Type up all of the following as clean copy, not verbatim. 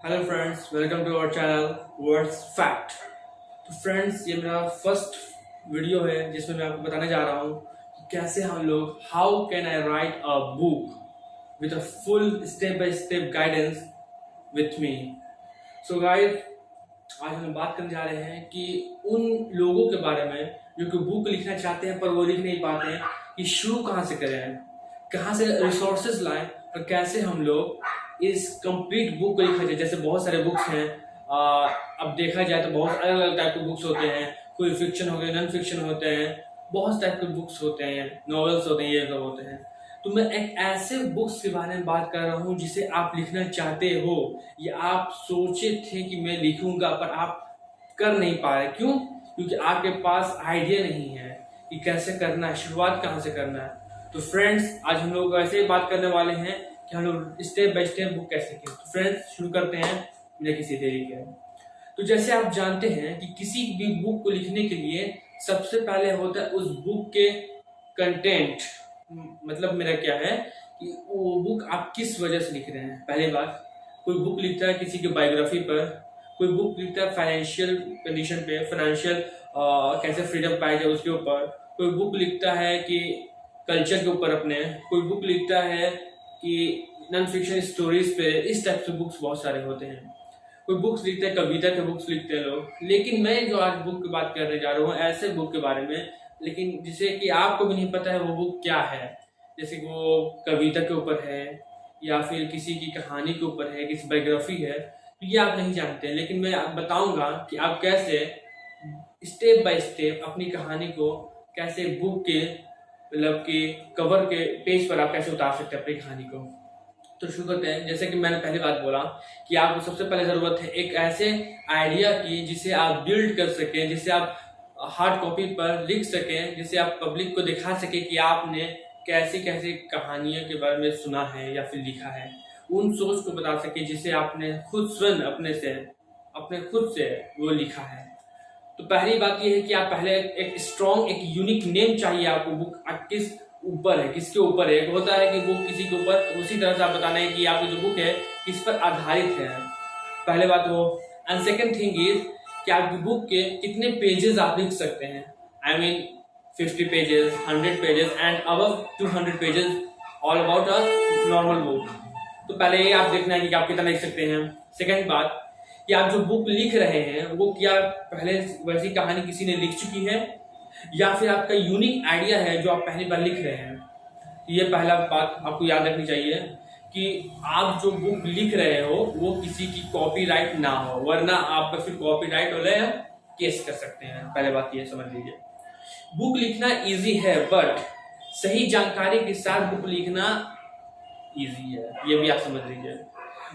Hello friends, welcome to our channel words fact. तो friends, ये मेरा फर्स्ट वीडियो है जिसमें मैं आपको बताने जा रहा हूँ कि कैसे हम लोग how can I right a book with a full step by step guidance with me. So guys, आज हम बात करने जा रहे हैं कि उन लोगों के बारे में जो कि बुक लिखना चाहते हैं पर वो लिख नहीं पाते हैं कि शुरू कहाँ से करें, कहाँ से रिसोर्सेज लाएं और कैसे हम लोग इस कंप्लीट बुक को लिखा जाए। जैसे बहुत सारे बुक्स हैं, अब देखा जाए तो बहुत अलग अलग टाइप के बुक्स होते हैं। कोई फिक्शन हो गए, नॉन फिक्शन होते हैं, बहुत टाइप के बुक्स होते हैं, नॉवेल्स होते हैं, ये सब होते हैं। तो मैं एक ऐसे बुक्स के बारे में बात कर रहा हूँ जिसे आप लिखना चाहते हो या आप सोचे थे कि मैं लिखूंगा पर आप कर नहीं पा रहे। क्यों? क्योंकि आपके पास आइडिया नहीं है कि कैसे करना है, शुरुआत कहाँ से करना है। तो फ्रेंड्स, आज हम लोग ऐसे ही बात करने वाले हैं कि हम लोग स्टेप बाय स्टेप बुक कैसे करें। तो फ्रेंड्स, शुरू करते हैं बिना किसी देरी के। तो जैसे आप जानते हैं कि किसी भी बुक को लिखने के लिए सबसे पहले होता है उस बुक के कंटेंट। मतलब मेरा क्या है कि वो बुक आप किस वजह से लिख रहे हैं। पहली बात, कोई बुक लिखता है किसी की बायोग्राफी पर, कोई बुक लिखता है फाइनेंशियल कंडीशन पे, फाइनेंशियल कैसे फ्रीडम पाई जाए उसके ऊपर, कोई बुक लिखता है कि कल्चर के ऊपर अपने, कोई बुक लिखता है कि नॉन फिक्शन स्टोरीज पे। इस टाइप से बुक्स बहुत सारे होते हैं। कोई बुक्स लिखते हैं, कविता के बुक्स लिखते हैं लोग। लेकिन मैं जो आज बुक की बात करने जा रहा हूँ ऐसे बुक के बारे में, लेकिन जिसे कि आपको भी नहीं पता है वो बुक क्या है। जैसे कि वो कविता के ऊपर है या फिर किसी की कहानी के ऊपर है, किसी बायोग्राफी है, तो ये आप नहीं जानते। लेकिन मैं आप बताऊंगा कि आप कैसे स्टेप बाय स्टेप अपनी कहानी को कैसे बुक के मतलब कि कवर के पेज पर आप कैसे उतार सकते हैं अपनी कहानी को। तो शुरू करते हैं। जैसे कि मैंने पहली बात बोला कि आपको सबसे पहले जरूरत है एक ऐसे आइडिया की जिसे आप बिल्ड कर सकें, जिसे आप हार्ड कॉपी पर लिख सकें, जिसे आप पब्लिक को दिखा सकें कि आपने कैसी कैसी कहानियों के बारे में सुना है या फिर लिखा है। उन सोच को बता सके जिसे आपने खुद स्वयं अपने खुद से वो लिखा है। तो पहली बात यह है कि आप पहले एक स्ट्रॉन्ग, एक यूनिक नेम चाहिए आपको। बुक किस ऊपर है, किसके ऊपर है। एक होता है कि बुक किसी के ऊपर, उसी तरह से आप बताना है कि आपकी जो बुक है किस पर आधारित है। पहले बात वो। एंड सेकेंड थिंग इज कि आपकी बुक के कितने पेजेस आप लिख सकते हैं। I mean 50 pages, 100 pages and above 200 pages, all about a normal book. तो पहले ये आप देखना है कि आप कितना लिख सकते हैं। सेकेंड बात कि आप जो बुक लिख रहे हैं वो क्या पहले वैसी कहानी किसी ने लिख चुकी है या फिर आपका यूनिक आइडिया है जो आप पहली बार लिख रहे हैं। ये पहला बात आपको याद रखनी चाहिए कि आप जो बुक लिख रहे हो वो किसी की कॉपीराइट ना हो, वरना आप पर फिर कॉपीराइट वाले केस कर सकते हैं। पहले बात ये समझ लीजिए। बुक लिखना इजी है बट सही जानकारी के साथ बुक लिखना इजी है, ये भी आप समझ लीजिए।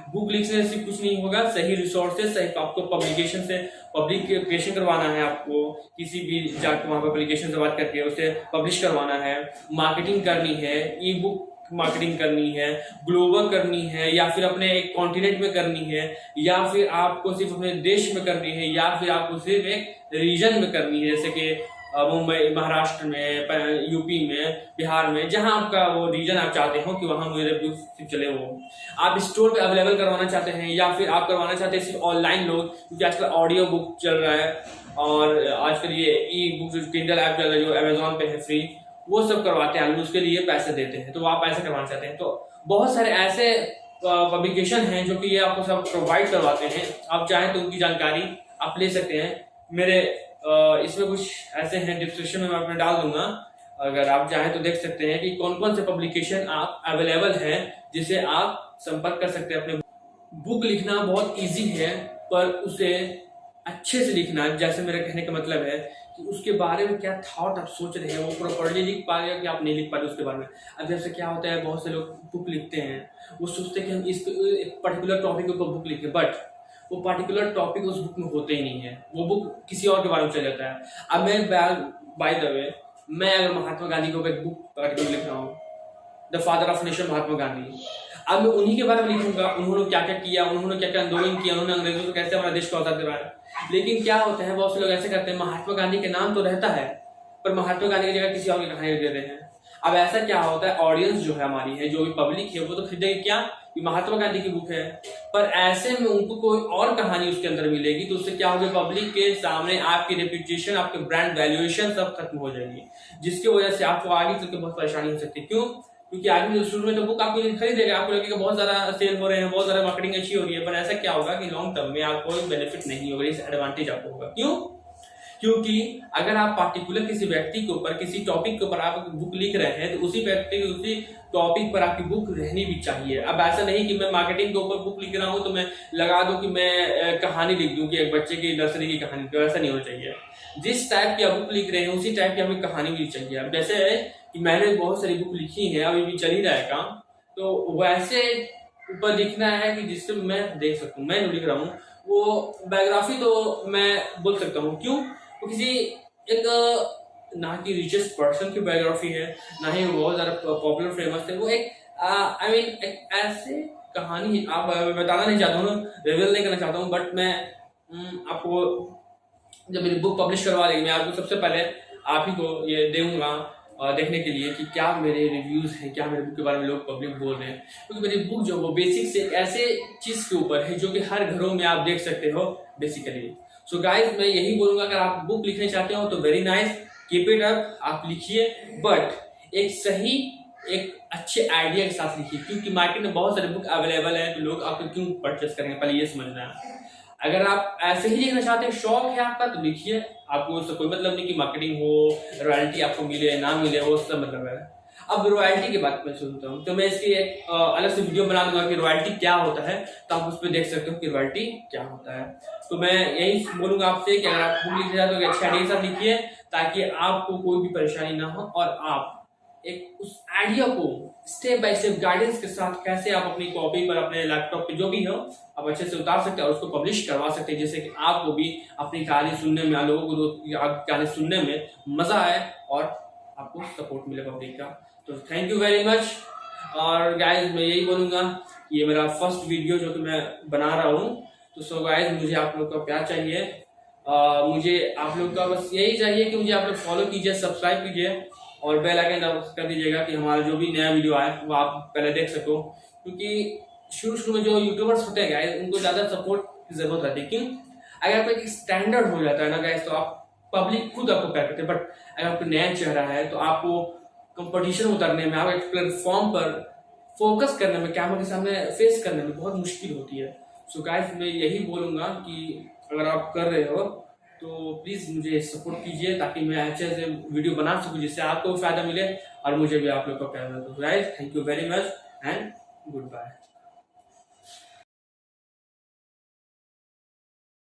बुक लिखने से कुछ नहीं होगा, सही रिसोर्सेज, सही आपको पब्लिकेशन से पब्लिकेशन करवाना है। आपको किसी भी जाकर वहां पर पब्लिकेशन से बात करके उसे पब्लिश करवाना है, मार्केटिंग करनी है, ई बुक मार्केटिंग करनी है, ग्लोबल करनी है या फिर अपने एक कॉन्टिनेंट में करनी है, या फिर आपको सिर्फ अपने देश में करनी है, या फिर आपको सिर्फ एक रीजन में करनी है। जैसे कि मुंबई, महाराष्ट्र में, यूपी में, बिहार में, जहां आपका वो रीजन आप चाहते हो कि वहां मेरे बुक चले। वो आप स्टोर पे अवेलेबल करवाना चाहते हैं या फिर आप करवाना चाहते हैं सिर्फ ऑनलाइन लोग, क्योंकि आजकल ऑडियो बुक चल रहा है और आजकल ये ई बुक जो किंडल ऐप चल रहा है जो अमेजोन पे है फ्री, वो सब करवाते हैं, उसके लिए पैसे देते हैं। तो आप ऐसे करवाना चाहते हैं तो बहुत सारे ऐसे पब्लिकेशन हैं जो कि ये आपको सब प्रोवाइड करवाते हैं। आप चाहें तो उनकी जानकारी आप ले सकते हैं। मेरे इसमें कुछ ऐसे हैं, डिस्क्रिप्शन में मैं अपने डाल दूंगा, अगर आप चाहें तो देख सकते हैं कि कौन कौन से पब्लिकेशन आप अवेलेबल है जिसे आप संपर्क कर सकते हैं। अपने बुक लिखना बहुत इजी है पर उसे अच्छे से लिखना, जैसे मेरे कहने का मतलब है कि उसके बारे में क्या थॉट आप सोच रहे हैं वो प्रॉपर्ली लिख पा रहे हैं कि आप नहीं लिख पा रहे उसके बारे में। अब जैसे क्या होता है, बहुत से लोग बुक लिखते हैं, वो सोचते हैं कि हम इस एक पर्टिकुलर टॉपिक के ऊपर बुक लिखें, बट वो पर्टिकुलर टॉपिक उस बुक में होते ही नहीं है, वो बुक किसी और के बारे में चल जाता है। अब मैं बाय द वे, मैं अगर महात्मा गांधी के ऊपर एक बुक पर्टिकुलर लिख रहा हूँ, the father of nation Mahatma Gandhi, अब मैं उन्हीं के बारे में लिखूंगा, उन्होंने क्या क्या किया, उन्होंने क्या क्या आंदोलन किया, उन्होंने अंग्रेजों से कैसे हमारे देश को आजाद दिलाया। लेकिन क्या होता है, बहुत से लोग ऐसे करते हैं, महात्मा गांधी के नाम तो रहता है पर महात्मा गांधी की जगह किसी और की कहानी दे रहे हैं। अब ऐसा क्या होता है, ऑडियंस जो है हमारी है, जो भी पब्लिक है, वो तो खरीदेगी क्या, ये महात्मा गांधी की बुक है, पर ऐसे में उनको कोई और कहानी उसके अंदर मिलेगी तो उससे क्या होगा, पब्लिक के सामने आपकी रेपुटेशन, आपके ब्रांड वैल्यूएशन सब खत्म हो जाएगी, जिसकी वजह से आपको आगे चल के बहुत परेशानी हो सकती है। क्यों? क्योंकि आदमी शुरू में तो बुक आपको खरीदेगा, आपको लगेगा बहुत ज्यादा सेल हो रहे हैं, बहुत ज्यादा मार्केटिंग अच्छी हो रही है, पर ऐसा क्या होगा कि लॉन्ग टर्म में आपको बेनिफिट नहीं होगा, डिसएडवांटेज आपको होगा। क्यों? क्योंकि अगर आप पार्टिकुलर किसी व्यक्ति के ऊपर, किसी टॉपिक के ऊपर आप बुक लिख रहे हैं तो उसी व्यक्ति के उसी टॉपिक पर आपकी बुक रहनी भी चाहिए। अब ऐसा नहीं कि मैं मार्केटिंग के ऊपर बुक लिख रहा हूं तो मैं लगा दूं कि मैं कहानी लिख दूं कि एक बच्चे की नर्सरी की कहानी, तो ऐसा नहीं होना चाहिए। जिस टाइप की आप बुक लिख रहे हैं उसी टाइप की हमें कहानी भी चाहिए। अब जैसे कि मैंने बहुत सारी बुक लिखी है, अभी भी चल ही रहा है काम, तो वैसे ऊपर लिखना है कि जिससे मैं देख सकूं मैं जो लिख रहा हूँ वो बायोग्राफी तो मैं बोल सकता हूँ। क्यों? तो किसी एक ना कि रिचेस्ट पर्सन की बायोग्राफी है, ना ही वो बहुत ज्यादा पॉपुलर फेमस है, वो एक आई मीन एक ऐसे कहानी, आप बताना नहीं चाहता हूँ, रिवील नहीं करना चाहता हूँ, बट मैं आपको जब मेरी बुक पब्लिश करवा लेगी मैं आपको सबसे पहले आप ही को ये दूंगा देखने के लिए कि क्या मेरे रिव्यूज हैं, क्या मेरे बुक के बारे में लोग पब्लिक बोल रहे हैं। क्योंकि मेरी बुक जो वो बेसिक से एक ऐसे चीज के ऊपर है जो कि हर घरों में आप देख सकते हो बेसिकली। सो गाइस, मैं यही बोलूंगा, अगर आप बुक लिखना चाहते हो तो very nice, keep it up, आप लिखिए, बट एक सही, एक अच्छे आइडिया के साथ लिखिए, क्योंकि मार्केट में बहुत सारे बुक अवेलेबल है, तो लोग आपको क्यों परचेस करेंगे, पहले ये समझना है। अगर आप ऐसे ही लिखना चाहते हैं, शौक है आपका, तो लिखिए, आपको उससे कोई मतलब नहीं कि मार्केटिंग हो, रॉयल्टी आपको मिले ना मिले, वो उससे मतलब है। अब रॉयल्टी की बात मैं सुनता हूँ तो मैं इसकी एक अलग से वीडियो बना दूंगा कि रॉयल्टी क्या होता है, तो आप उस पर देख सकते हो कि रॉयल्टी क्या होता है। तो मैं यही बोलूंगा आपसे कि अगर आप बुक लिखना चाहते हो तो अच्छे आइडिया के साथ लिखिए, ताकि आपको कोई भी परेशानी ना हो और आप एक उस आइडिया को स्टेप बाय स्टेप गाइडेंस के साथ कैसे आप अपनी कॉपी पर, अपने लैपटॉप पे जो भी हो, आप अच्छे से उतार सकते हैं और उसको पब्लिश करवा सकते हैं, जिससे कि आपको भी अपनी कहानी सुनने में, लोगों को कहानी सुनने में मजा आए और आपको सपोर्ट मिले पब्लिक का। तो थैंक यू वेरी मच। और गाइज मैं यही बोलूंगा, ये मेरा फर्स्ट वीडियो जो कि मैं बना रहा हूँ, तो सो गाइज मुझे आप लोग का प्यार चाहिए, मुझे आप लोग का बस यही चाहिए कि मुझे आप लोग फॉलो कीजिए, सब्सक्राइब कीजिए और बेल आइकन कर दीजिएगा कि हमारा जो भी नया वीडियो आए वो आप पहले देख सको। क्योंकि शुरू में जो यूट्यूबर्स होते हैं गाइस, उनको ज्यादा सपोर्ट की जरूरत रहती है। क्यों? अगर आपका एक स्टैंडर्ड हो जाता है ना गाइस, तो आप पब्लिक खुद आपको प्यार करते हैं, बट अगर आपको नया चेहरा है तो आपको कंपटीशन उतरने में, आप एक प्लेटफॉर्म पर फोकस करने में, कैमरा के सामने फेस करने में बहुत मुश्किल होती है। सो गाइस मैं यही बोलूंगा कि अगर आप कर रहे हो तो प्लीज मुझे सपोर्ट कीजिए, ताकि मैं अच्छे से वीडियो बना सकूं, जिससे आपको फायदा मिले और मुझे भी आप लोग का प्यार मिले। तो guys thank you very much and good bye.